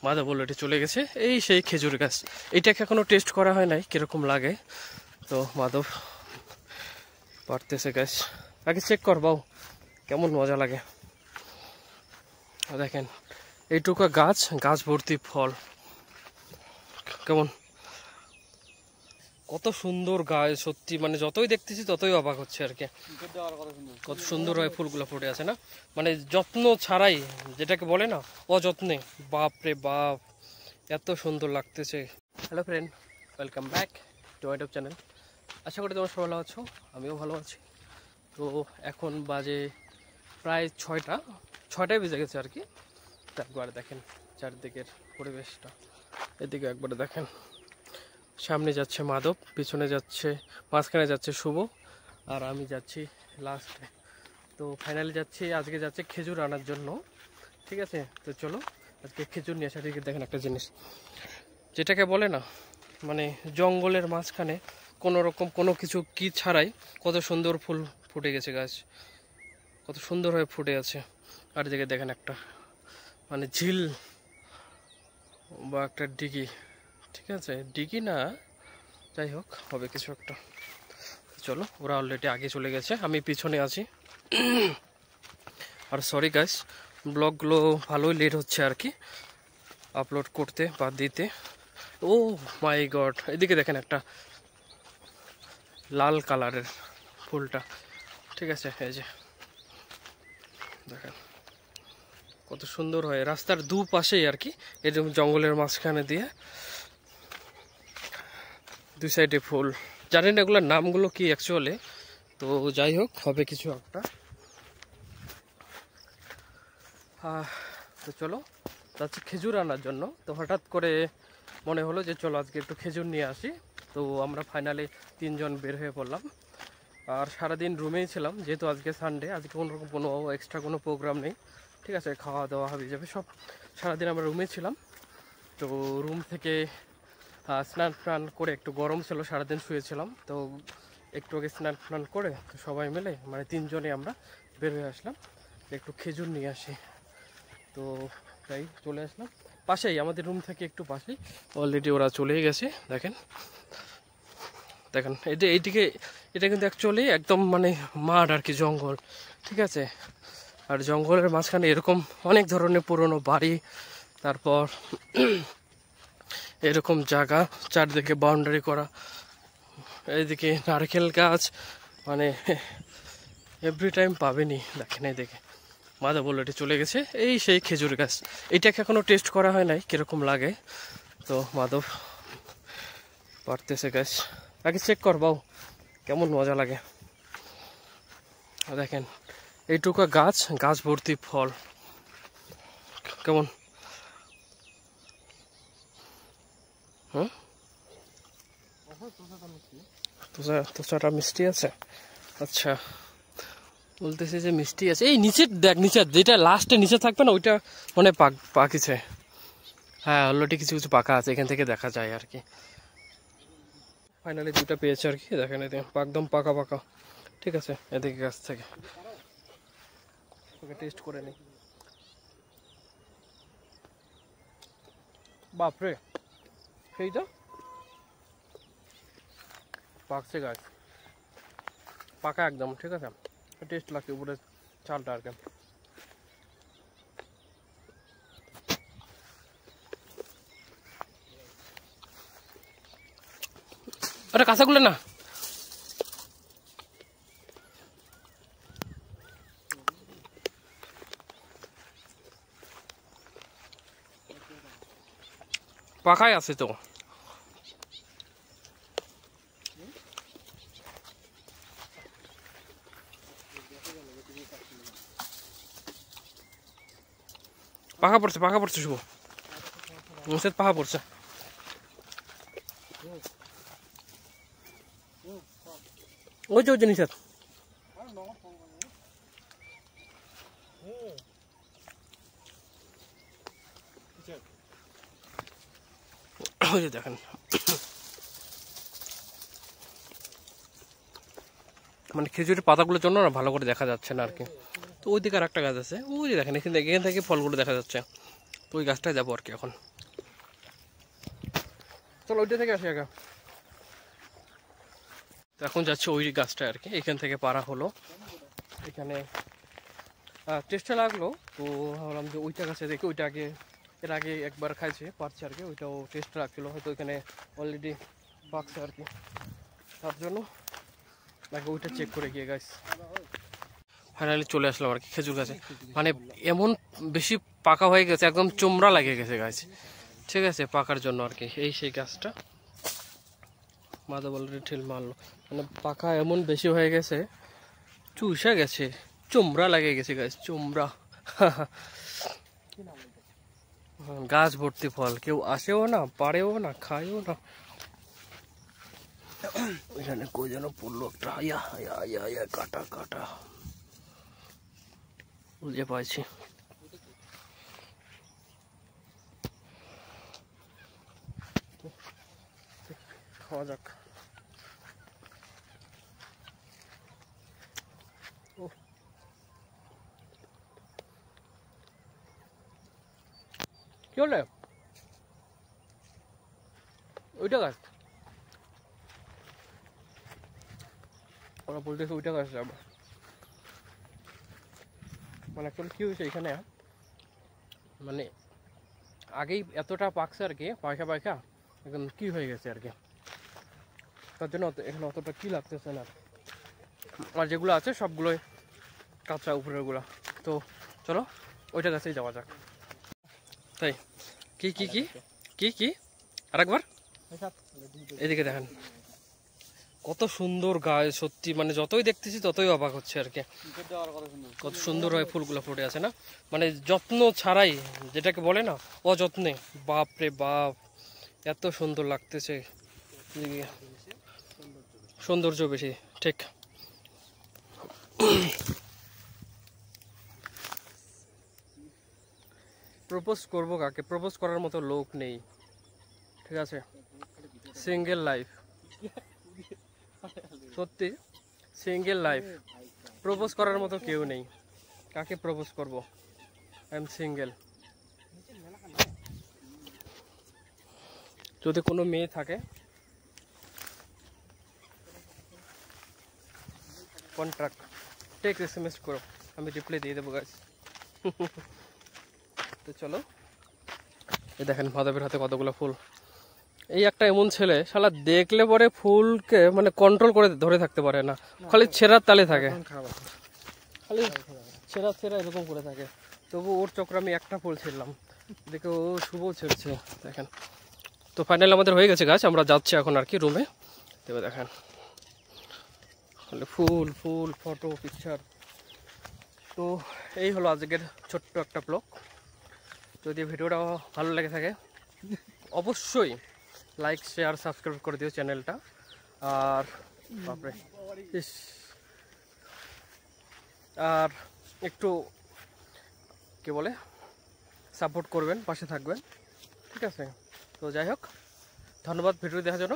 মাদা বলটি চলে গেছে। এই সেই খেজুর গাছ, এটাকে এখনো টেস্ট করা হয় নাই কিরকম লাগে। তো মাধব পারতেছে গাছ, আগে চেক করবাও কেমন মজা লাগে। দেখেন এইটুকু গাছ, গাছ ভর্তি ফল, কেমন কত সুন্দর গাছ সত্যি, মানে যতই দেখতেছি ততই অবাক হচ্ছে আর কি। কত সুন্দর হয় ফুলগুলো ফুটে আছে না, মানে যত্ন ছাড়াই, যেটাকে বলে না অযত্নে, বাপ রে বাপ এত সুন্দর লাগতেছে। Hello friend, welcome back to my YouTube channel. আশা করি তোমরা সবাই ভালো আছো, আমিও ভালো আছি। তো এখন বাজে প্রায় 6টায় বেজে গেছে আর কি। একবার দেখেন চারদিকের পরিবেশটা, এদিকে একবারে দেখেন। সামনে যাচ্ছে মাধব, পিছনে যাচ্ছে, মাঝখানে যাচ্ছে শুভ, আর আমি যাচ্ছি লাস্টে। তো ফাইনালি যাচ্ছি, আজকে যাচ্ছে খেজুর আনার জন্য, ঠিক আছে। তো চলো আজকে খেজুর নিয়ে আসা। ঠিক দেখেন একটা জিনিস, যেটাকে বলে না মানে জঙ্গলের মাঝখানে কোনো রকম কোনো কিছু কি ছাড়াই কত সুন্দর ফুল ফুটে গেছে, গাছ কত সুন্দর হয়ে ফুটে আছে। আর দিকে দেখেন একটা মানে ঝিল বা একটা ডিগি, ঠিক আছে, ডিগি না যাই হোক হবে কিছু একটা। চলো, ওরা অলরেডি আগে চলে গেছে, আমি পিছনে আছি। আর সরি গাইস, ব্লগগুলো ভালোই লেট হচ্ছে আর কি আপলোড করতে বা দিতে। ও মাই গড, এদিকে দেখেন একটা লাল কালারের ফুলটা, ঠিক আছে, এই যে দেখেন কত সুন্দর হয় রাস্তার দুপাশেই আর কি, এরকম জঙ্গলের মাঝখানে দিয়ে দুই সাইডে ফুল। জানি না এগুলোর নামগুলো কি অ্যাকচুয়ালি, তো যাই হোক হবে কিছু একটা। তো চলো যাচ্ছি খেজুর আনার জন্য। তো হঠাৎ করে মনে হলো যে চলো আজকে একটু খেজুর নিয়ে আসি। তো আমরা ফাইনালি 3 জন বের হয়ে পড়লাম। আর সারাদিন রুমেই ছিলাম, যেহেতু আজকে সানডে, আজকে কোনোরকম কোনো এক্সট্রা কোনো প্রোগ্রাম নেই, ঠিক আছে, খাওয়া দাওয়া হবে যাবে সব। সারাদিন আমরা রুমেই ছিলাম। তো রুম থেকে স্নান করে, একটু গরম ছিল, সারাদিন শুয়েছিলাম, তো একটু আগে স্নান করে তো সবাই মিলে মানে 3 জনে আমরা বের হয়ে আসলাম একটু খেজুর নিয়ে আসি। তো তাই চলে আসলাম, পাশেই আমাদের রুম থেকে একটু পাশেই অলরেডি ওরা চলেই গেছে। দেখেন দেখেন এইদিকে, এটা কিন্তু অ্যাকচুয়ালি একদম মানে মাঠ আর কি, জঙ্গল, ঠিক আছে। আর জঙ্গলের মাঝখানে এরকম অনেক ধরনের পুরনো বাড়ি, তারপর এরকম জায়গা চারদিকে বাউন্ডারি করা, এইদিকে নারকেল গাছ, মানে এভরি টাইম পাবেনি। দেখেন এইদিকে মাদা বলটি চলে গেছে। এই সেই খেজুর গাছ, এটাকে এখনো টেস্ট করা হয় নাই কিরকম লাগে। তো মাধব পারতেছে গাছ, আগে চেক করবাও কেমন মজা লাগে। দেখেন এইটুকু গাছ, গাছ ভর্তি ফল, কেমন তোষাটা মিষ্টি আছে। আচ্ছা, বলতেছি যে মিষ্টি আছে। এই নিচে দেখ, নিচে যেটা লাস্টে নিচে থাকবে না ওইটা মানে পাকিছে। হ্যাঁ অলরেডি কিছু কিছু পাকা আছে, এখান থেকে দেখা যায় আর কি। ফাইনালি 2টা পেয়েছে আর কি, দেখেন এদিকে একদম পাকা পাকা, ঠিক আছে। এদিকে গাছ থেকে ওকে টেস্ট করে নিই। বাপরে, সেইটা পাকছে গাছ, পাকা একদম, ঠিক আছে, টেস্ট লাগছে উপরে চালটা আর কি। আরে কাঁচাগুলো না, পাকাই আছে তো। পাকা পড়ছে শুভ, নিষেধ পাকা পড়ছে। ওই যে নিষেধ, ওই যে দেখেন মানে খেজুরের পাতাগুলোর জন্য না ভালো করে দেখা যাচ্ছে না আর কি। তো ওই দিকে আর একটা গাছ আছে, ওই যে দেখেন, এখান থেকে ফলগুলো দেখা যাচ্ছে। তো ওই গাছটায় যাবো আর কি এখন। চলো ওইটা থেকে আসি আগে। তো এখন যাচ্ছে ওই গাছটা আর কি, এখান থেকে পাড়া হলো। এখানে চেষ্টা লাগলো, তো ভাবলাম যে ওইটা গাছে দেখি, ওইটা আগে এর আগে একবার খাইছে পারছে আর কি, ওইটাও টেস্ট লাগছিলো, হয়তো এখানে অলরেডি পাকছে আর কি, তার জন্য আগে ওইটা চেক করে গিয়ে গাছ। ফাইনালি চলে আসলাম আর কি খেজুর গাছে, মানে এমন বেশি পাকা হয়ে গেছে, একদম চোমড়া লাগে গেছে গাছ, ঠিক আছে, পাকার জন্য আর কি। এই সেই গাছটা মাদা বলে ঠেল মারলো, মানে পাকা এমন বেশি হয়ে গেছে, চুষা গেছে, চোমড়া লাগে গেছে গাছ, চোমড়া। গাছ ভর্তি ফল, কেউ আসেও না, পারেও না, খায়ও না। এখানে কই যেন পড়লো একটা, কাটা কাটা বুঝে পাইছি। খাওয়া যাক। কি হলে ওইটা গাছ, ওরা বলতেছে ওইটা গাছ যাবো, মানে অ্যাকচুয়ালি কি হয়েছে এখানে, মানে আগেই এতটা পাকছে আর কি, পায়খা পায়খা একদম কি হয়ে গেছে আর কি, তার জন্য এখানে অতটা কি লাগতেছে না, আর যেগুলো আছে সবগুলোই কাঁচা উপরের গুলা। তো চলো ওইটা কাছেই যাওয়া যাক। তাই কি কি কি কি কি আরেকবার এদিকে দেখেন, কত সুন্দর গাছ সত্যি, মানে যতই দেখতেছি ততই অবাক হচ্ছে আর কি, কত সুন্দর হয় ফুলগুলো ফুটে আছে না, মানে যত্ন ছাড়াই, যেটাকে বলে না অযত্নে, বাপ রে বাপ, এত সুন্দর লাগতেছে, সৌন্দর্য বেশি, ঠিক। প্রপোজ করবো কাকে, প্রপোজ করার মতো লোক নেই, ঠিক আছে, সিঙ্গেল লাইফ, সত্যি সিঙ্গেল লাইফ, প্রপোজ করার মতো কেউ নেই, কাকে প্রপোজ করবো, আই এম সিঙ্গেল। যদি কোনো মেয়ে থাকে কন্ট্রাক্ট টেক SMS করো, আমি রিপ্লাই দিয়ে দেবো গাছ। তো চলো, এই দেখেন মাধবের হাতে কতগুলো ফুল, এই একটা এমন ছেলে শালা দেখলে পরে ফুলকে মানে কন্ট্রোল করে ধরে থাকতে পারে না, খালি ছেঁড়ার তালে থাকে, খালি ছেঁড়া ছেঁড়া এরকম করে থাকে, তবু ওর চক্র আমি একটা ফুল ছিঁড়লাম, দেখে ও শুভ ছেড়েছে দেখেন। তো ফাইনালি আমাদের হয়ে গেছে গাছ, আমরা যাচ্ছি এখন আর কি রুমে, তবে দেখেন ফুল ফুল ফটো পিকচার। তো এই হলো আজকের ছোট্ট একটা ব্লগ, যদি ভিডিওটা ভালো লেগে থাকে অবশ্যই লাইক শেয়ার সাবস্ক্রাইব করে দিও চ্যানেলটা, আর বাপরে ইস, আর একটু কি বলে সাপোর্ট করবেন, পাশে থাকবেন, ঠিক আছে। তো যাই হোক, ধন্যবাদ ভিডিও দেখার জন্য।